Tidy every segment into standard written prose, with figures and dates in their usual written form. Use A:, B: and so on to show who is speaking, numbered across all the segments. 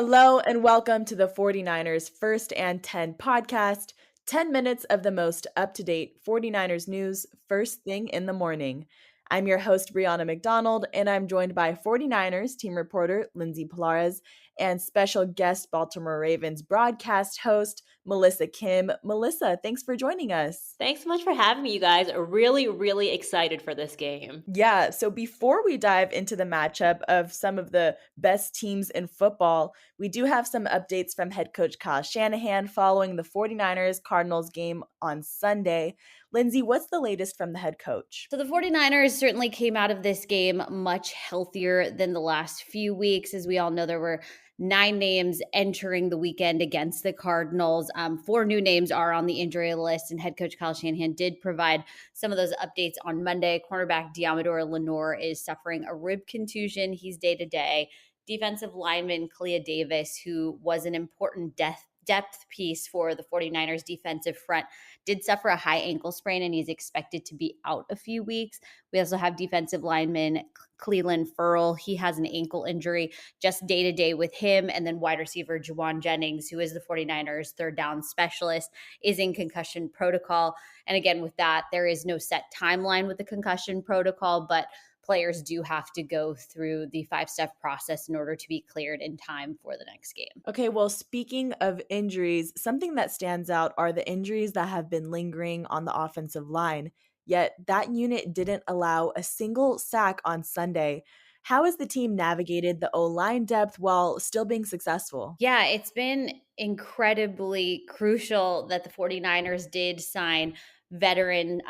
A: Hello and welcome to the 49ers First and 10 podcast, 10 minutes of the most up-to-date 49ers news first thing in the morning. I'm your host, Brianna McDonald, and I'm joined by 49ers team reporter Lindsay Pallares and special guest Baltimore Ravens broadcast host Melissa Kim. Melissa, thanks for joining us.
B: Thanks so much for having me, you guys. Really excited for this game.
A: Yeah, so before we dive into the matchup of some of the best teams in football, we do have some updates from head coach Kyle Shanahan following the 49ers Cardinals game on Sunday. Lindsay, what's the latest from the head coach?
C: So the 49ers certainly came out of this game much healthier than the last few weeks. As we all know, there were 9 names entering the weekend against the Cardinals. 4 new names are on the injury list, and head coach Kyle Shanahan did provide some of those updates on Monday. Cornerback Deommodore Lenoir is suffering a rib contusion. He's day-to-day. Defensive lineman Kalia Davis, who was an important depth piece for the 49ers defensive front, did suffer a high ankle sprain and he's expected to be out a few weeks. We also have defensive lineman Cleveland Furl. He has an ankle injury, just day-to-day with him. And then wide receiver Juwan Jennings, who is the 49ers third down specialist, is in concussion protocol. And again, with that, there is no set timeline with the concussion protocol, but players do have to go through the 5-step process in order to be cleared in time for the next game.
A: Okay, well, speaking of injuries, something that stands out are the injuries that have been lingering on the offensive line. Yet that unit didn't allow a single sack on Sunday. How has the team navigated the O-line depth while still being successful?
C: Yeah, it's been incredibly crucial that the 49ers did sign veteran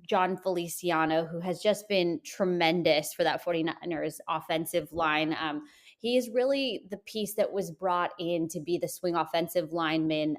C: Jon Feliciano, who has just been tremendous for that 49ers offensive line. He is really the piece that was brought in to be the swing offensive lineman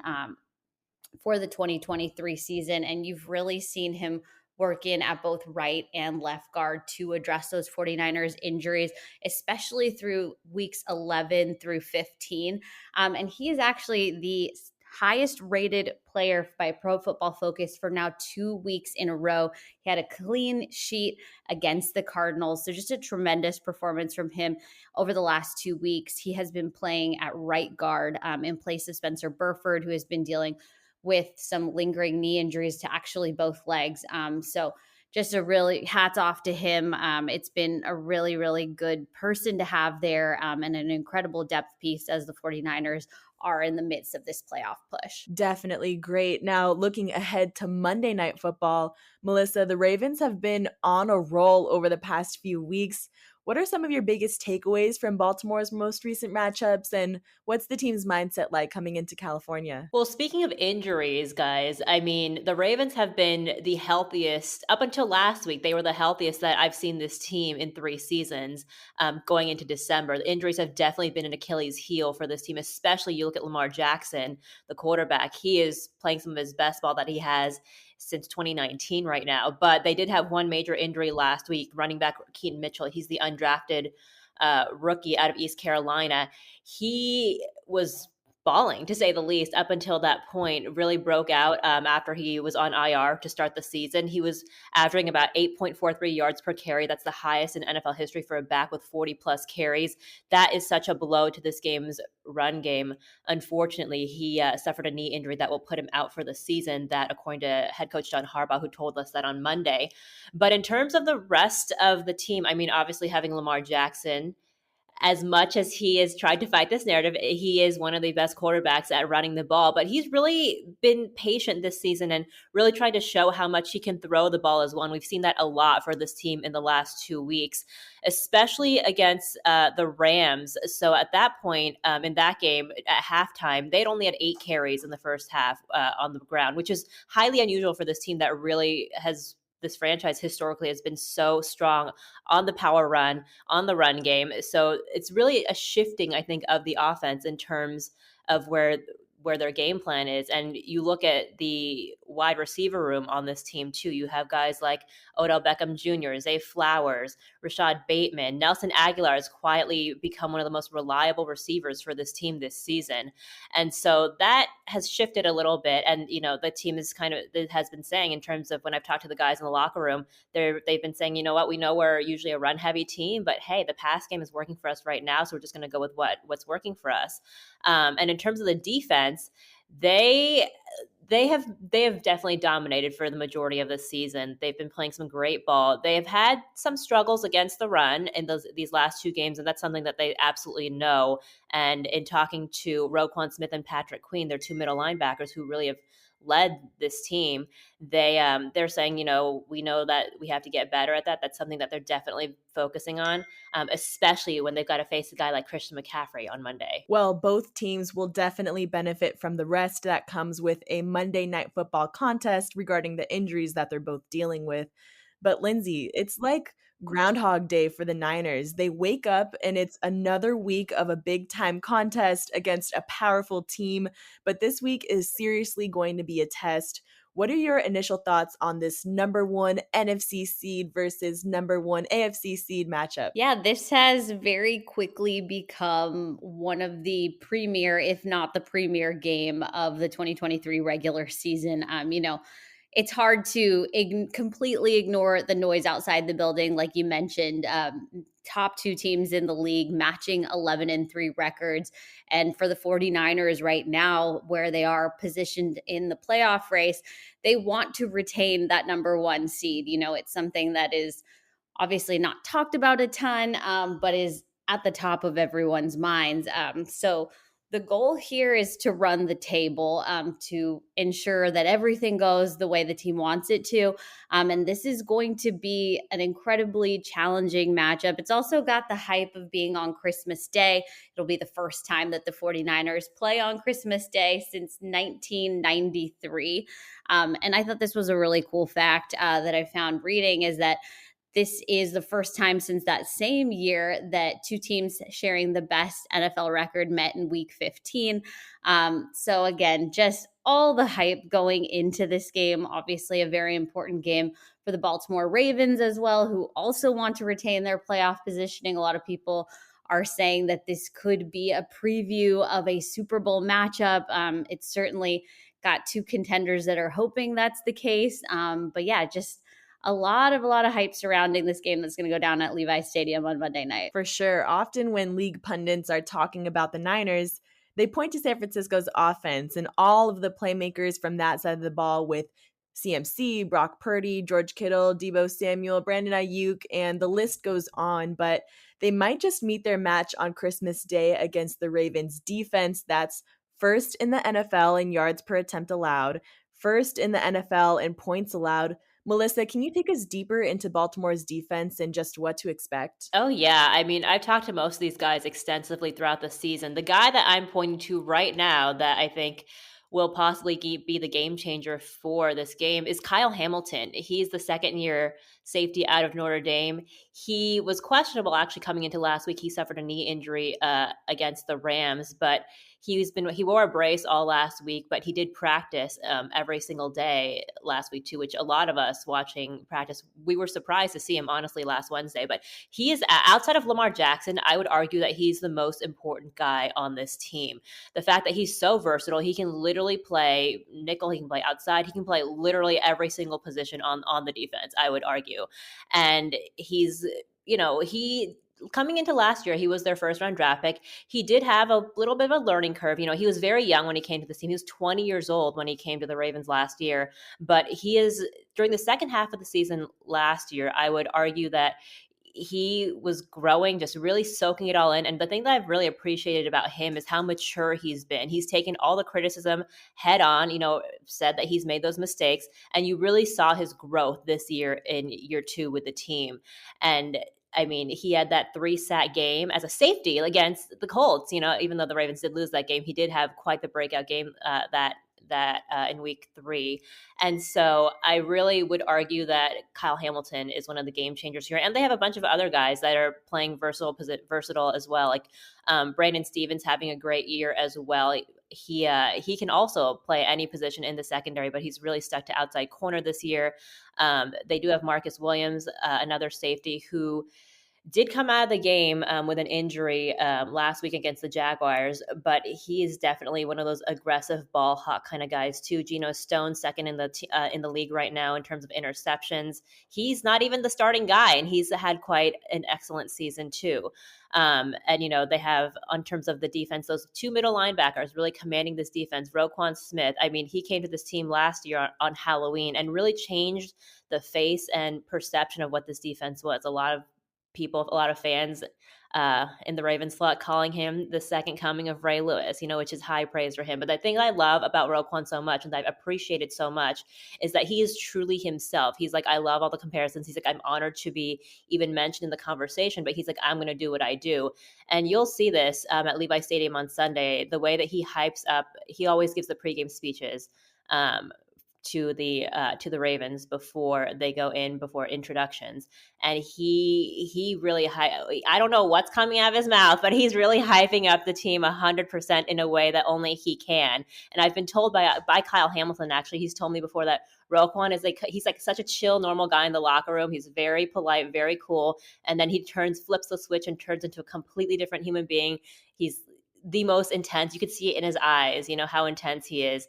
C: for the 2023 season. And you've really seen him work in at both right and left guard to address those 49ers injuries, especially through weeks 11 through 15. And he is actually the highest rated player by Pro Football Focus for now 2 weeks in a row. He had a clean sheet against the Cardinals. So just a tremendous performance from him over the last 2 weeks. He has been playing at right guard in place of Spencer Burford, who has been dealing with some lingering knee injuries to actually both legs. So just a really hats off to him. It's been a really good person to have there and an incredible depth piece as the 49ers are in the midst of this playoff push.
A: Definitely great. Now, looking ahead to Monday Night Football, Melissa, the Ravens have been on a roll over the past few weeks. What are some of your biggest takeaways from Baltimore's most recent matchups, and what's the team's mindset like coming into California?
B: Well, speaking of injuries, guys, I mean, the Ravens have been the healthiest up until last week. They were the healthiest that I've seen this team in 3 seasons going into December. The injuries have definitely been an Achilles heel for this team, especially you look at Lamar Jackson, the quarterback. He is playing some of his best ball that he has since 2019 right now. But they did have one major injury last week, running back Keaton Mitchell. He's the undrafted rookie out of East Carolina. He was balling, to say the least, up until that point. Really broke out after he was on IR to start the season. He was averaging about 8.43 yards per carry. That's the highest in NFL history for a back with 40-plus carries. That is such a blow to this game's run game. Unfortunately, he suffered a knee injury that will put him out for the season, that according to head coach John Harbaugh, who told us that on Monday. But in terms of the rest of the team, I mean, obviously having Lamar Jackson, as much as he has tried to fight this narrative, he is one of the best quarterbacks at running the ball. But he's really been patient this season and really tried to show how much he can throw the ball as well. And we've seen that a lot for this team in the last 2 weeks, especially against the Rams. So at that point in that game, at halftime, they'd only had 8 carries in the first half on the ground, which is highly unusual for this team that really has – this franchise historically has been so strong on the power run, on the run game. So it's really a shifting, I think, of the offense in terms of where where their game plan is. And you look at the wide receiver room on this team too. You have guys like Odell Beckham Jr., Zay Flowers, Rashad Bateman, Nelson Aguilar has quietly become one of the most reliable receivers for this team this season. And so that has shifted a little bit. And, the team is has been saying, in terms of when I've talked to the guys in the locker room, they've been saying, you know what, we know we're usually a run heavy team, but hey, the pass game is working for us right now. So we're just going to go with what's working for us. And in terms of the defense, they have definitely dominated for the majority of the season. They've been playing some great ball. They have had some struggles against the run in these last two games, and that's something that they absolutely know. And in talking to Roquan Smith and Patrick Queen, their two middle linebackers who really have led this team, they're saying, we know that we have to get better at that. That's something that they're definitely focusing on, especially when they've got to face a guy like Christian McCaffrey on Monday.
A: Well, both teams will definitely benefit from the rest that comes with a Monday Night Football contest regarding the injuries that they're both dealing with. But Lindsay, it's like Groundhog Day for the Niners. They wake up and it's another week of a big time contest against a powerful team. But this week is seriously going to be a test. What are your initial thoughts on this number one NFC seed versus number one AFC seed matchup?
C: Yeah, this has very quickly become one of the premier, if not the premier game of the 2023 regular season. It's hard to completely ignore the noise outside the building, like you mentioned. Top two teams in the league matching 11-3 records. And for the 49ers right now, where they are positioned in the playoff race, they want to retain that number one seed. It's something that is obviously not talked about a ton, but is at the top of everyone's minds. So the goal here is to run the table, to ensure that everything goes the way the team wants it to. And this is going to be an incredibly challenging matchup. It's also got the hype of being on Christmas Day. It'll be the first time that the 49ers play on Christmas Day since 1993. And I thought this was a really cool fact that I found reading, is that this is the first time since that same year that two teams sharing the best NFL record met in week 15. So again, just all the hype going into this game. Obviously a very important game for the Baltimore Ravens as well, who also want to retain their playoff positioning. A lot of people are saying that this could be a preview of a Super Bowl matchup. It's certainly got two contenders that are hoping that's the case. But yeah, just a lot of hype surrounding this game that's going to go down at Levi's Stadium on Monday night.
A: For sure. Often when league pundits are talking about the Niners, they point to San Francisco's offense and all of the playmakers from that side of the ball with CMC, Brock Purdy, George Kittle, Deebo Samuel, Brandon Ayuk, and the list goes on. But they might just meet their match on Christmas Day against the Ravens defense that's first in the NFL in yards per attempt allowed, first in the NFL in points allowed. Melissa, can you take us deeper into Baltimore's defense and just what to expect?
B: Oh, yeah. I mean, I've talked to most of these guys extensively throughout the season. The guy that I'm pointing to right now that I think will possibly be the game changer for this game is Kyle Hamilton. He's the second-year safety out of Notre Dame. He was questionable actually coming into last week. He suffered a knee injury against the Rams, but he wore a brace all last week, but he did practice every single day last week too, which a lot of us watching practice, we were surprised to see him honestly last Wednesday. But he is, outside of Lamar Jackson, I would argue that he's the most important guy on this team. The fact that he's so versatile, he can literally play nickel, he can play outside, he can play literally every single position on the defense, I would argue. And he's, he coming into last year, he was their first round draft pick. He did have a little bit of a learning curve. He was very young when he came to this team. He was 20 years old when he came to the Ravens last year. But he is, during the second half of the season last year, I would argue that he was growing, just really soaking it all in. And the thing that I've really appreciated about him is how mature he's been. He's taken all the criticism head on, said that he's made those mistakes. And you really saw his growth this year in year two with the team. And I mean, he had that 3-sack game as a safety against the Colts. Even though the Ravens did lose that game, he did have quite the breakout game that in week 3. And so I really would argue that Kyle Hamilton is one of the game changers here. And they have a bunch of other guys that are playing versatile as well. Like Brandon Stevens having a great year as well. He can also play any position in the secondary, but he's really stuck to outside corner this year. They do have Marcus Williams, another safety who did come out of the game with an injury last week against the Jaguars, but he is definitely one of those aggressive ball hawk kind of guys too. Geno Stone, second in the league right now in terms of interceptions. He's not even the starting guy, and he's had quite an excellent season too. And they have, in terms of the defense, those 2 middle linebackers really commanding this defense. Roquan Smith, I mean, he came to this team last year on Halloween and really changed the face and perception of what this defense was. A lot of fans in the Ravens slot calling him the second coming of Ray Lewis, which is high praise for him. But the thing I love about Roquan so much and that I've appreciated so much is that he is truly himself. He's like, I love all the comparisons. He's like, I'm honored to be even mentioned in the conversation, but he's like, I'm going to do what I do. And you'll see this at Levi Stadium on Sunday, the way that he hypes up, he always gives the pregame speeches to the Ravens before they go in, before introductions. And he really I don't know what's coming out of his mouth, but he's really hyping up the team 100% in a way that only he can. And I've been told by Kyle Hamilton, actually, he's told me before that Roquan is he's like such a chill, normal guy in the locker room. He's very polite, very cool. And then he flips the switch and turns into a completely different human being. He's the most intense. You could see it in his eyes, how intense he is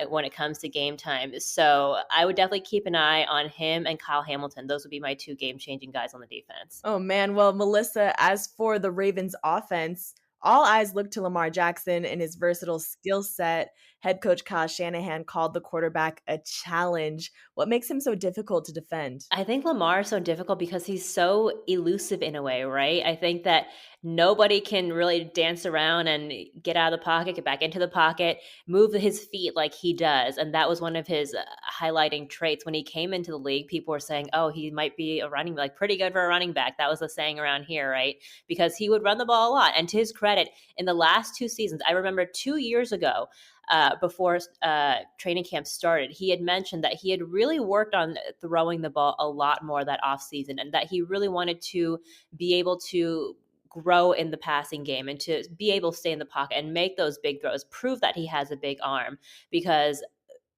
B: when it comes to game time. So I would definitely keep an eye on him and Kyle Hamilton. Those would be my 2 game-changing guys on the defense.
A: Oh, man. Well, Melissa, as for the Ravens offense, all eyes look to Lamar Jackson and his versatile skill set. Head coach Kyle Shanahan called the quarterback a challenge. What makes him so difficult to defend?
B: I think Lamar is so difficult because he's so elusive in a way, right? I think that nobody can really dance around and get out of the pocket, get back into the pocket, move his feet like he does. And that was one of his highlighting traits. When he came into the league, people were saying, oh, he might be pretty good for a running back. That was the saying around here, right? Because he would run the ball a lot. And to his credit, in the last 2 seasons, I remember 2 years ago, before training camp started, he had mentioned that he had really worked on throwing the ball a lot more that offseason, and that he really wanted to be able to grow in the passing game and to be able to stay in the pocket and make those big throws, prove that he has a big arm, because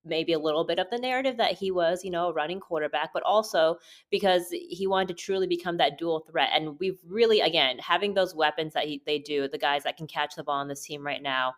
B: maybe a little bit of the narrative that he was, a running quarterback, but also because he wanted to truly become that dual threat. And we've really, again, having those weapons that they do, the guys that can catch the ball on this team right now,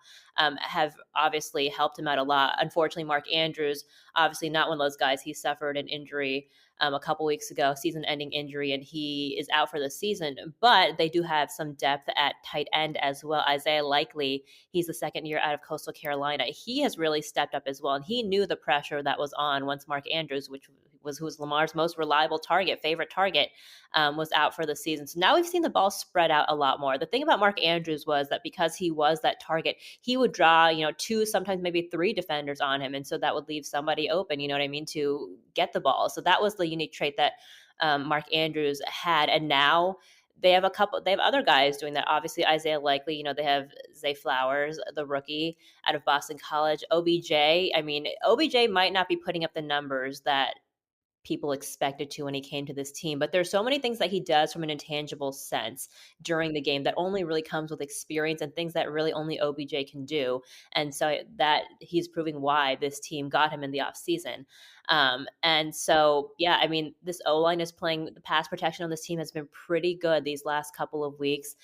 B: have obviously helped him out a lot. Unfortunately, Mark Andrews, obviously not one of those guys. He suffered an injury a couple weeks ago, season-ending injury, and he is out for the season. But they do have some depth at tight end as well. Isaiah Likely, he's the second year out of Coastal Carolina. He has really stepped up as well, and he knew the pressure that was on once Mark Andrews, who was Lamar's most reliable favorite target, was out for the season. So now we've seen the ball spread out a lot more. The thing about Mark Andrews was that because he was that target, he would draw, 2, sometimes maybe 3 defenders on him. And so that would leave somebody open, to get the ball. So that was the unique trait that Mark Andrews had. And now they have other guys doing that. Obviously, Isaiah Likely, they have Zay Flowers, the rookie out of Boston College. OBJ, OBJ might not be putting up the numbers that people expected to when he came to this team. But there's so many things that he does from an intangible sense during the game that only really comes with experience and things that really only OBJ can do. And so that he's proving why this team got him in the offseason. And so, yeah, this O-line is playing, the pass protection on this team has been pretty good these last couple of weeks.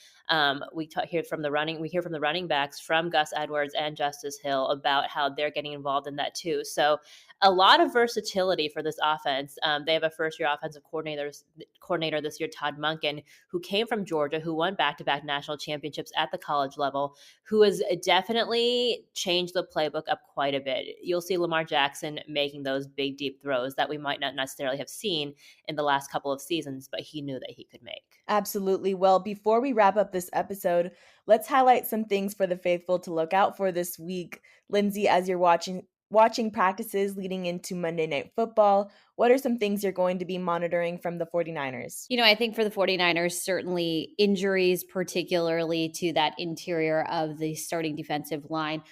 B: We hear from the running backs, from Gus Edwards and Justice Hill, about how they're getting involved in that too. So a lot of versatility for this offense. They have a first-year offensive coordinator this year, Todd Monken, who came from Georgia, who won back-to-back national championships at the college level, who has definitely changed the playbook up quite a bit. You'll see Lamar Jackson making those big, deep throws that we might not necessarily have seen in the last couple of seasons, but he knew that he could make.
A: Absolutely. Well, before we wrap up this episode, let's highlight some things for the faithful to look out for this week. Lindsay, as you're watching watching practices leading into Monday Night Football, what are some things you're going to be monitoring from the 49ers?
C: I think for the 49ers, certainly injuries, particularly to that interior of the starting defensive line.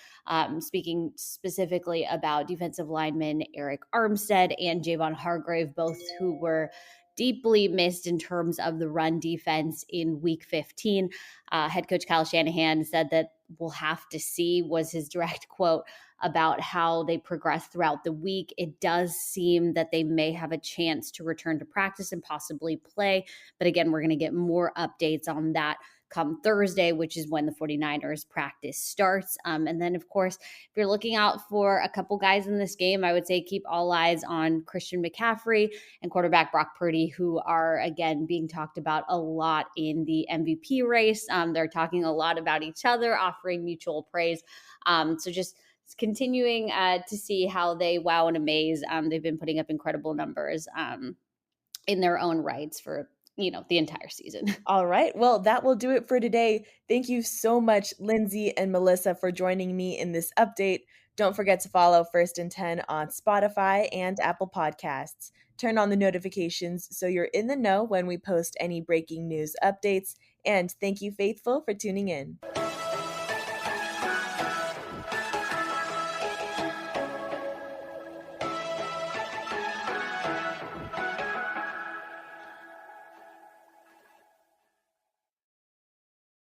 C: Speaking specifically about defensive lineman Eric Armstead and Javon Hargrave, both who were deeply missed in terms of the run defense in week 15. Head coach Kyle Shanahan said that we'll have to see, was his direct quote, about how they progress throughout the week. It does seem that they may have a chance to return to practice and possibly play. But again, we're going to get more updates on that come Thursday, which is when the 49ers practice starts. And then, of course, if you're looking out for a couple guys in this game, I would say keep all eyes on Christian McCaffrey and quarterback Brock Purdy, who are, again, being talked about a lot in the MVP race. They're talking a lot about each other, offering mutual praise. So just continuing to see how they wow and amaze. They've been putting up incredible numbers in their own rights for the entire season.
A: All right. Well, that will do it for today. Thank you so much, Lindsay and Melissa, for joining me in this update. Don't forget to follow First and 10 on Spotify and Apple Podcasts. Turn on the notifications so you're in the know when we post any breaking news updates. And thank you, Faithful, for tuning in.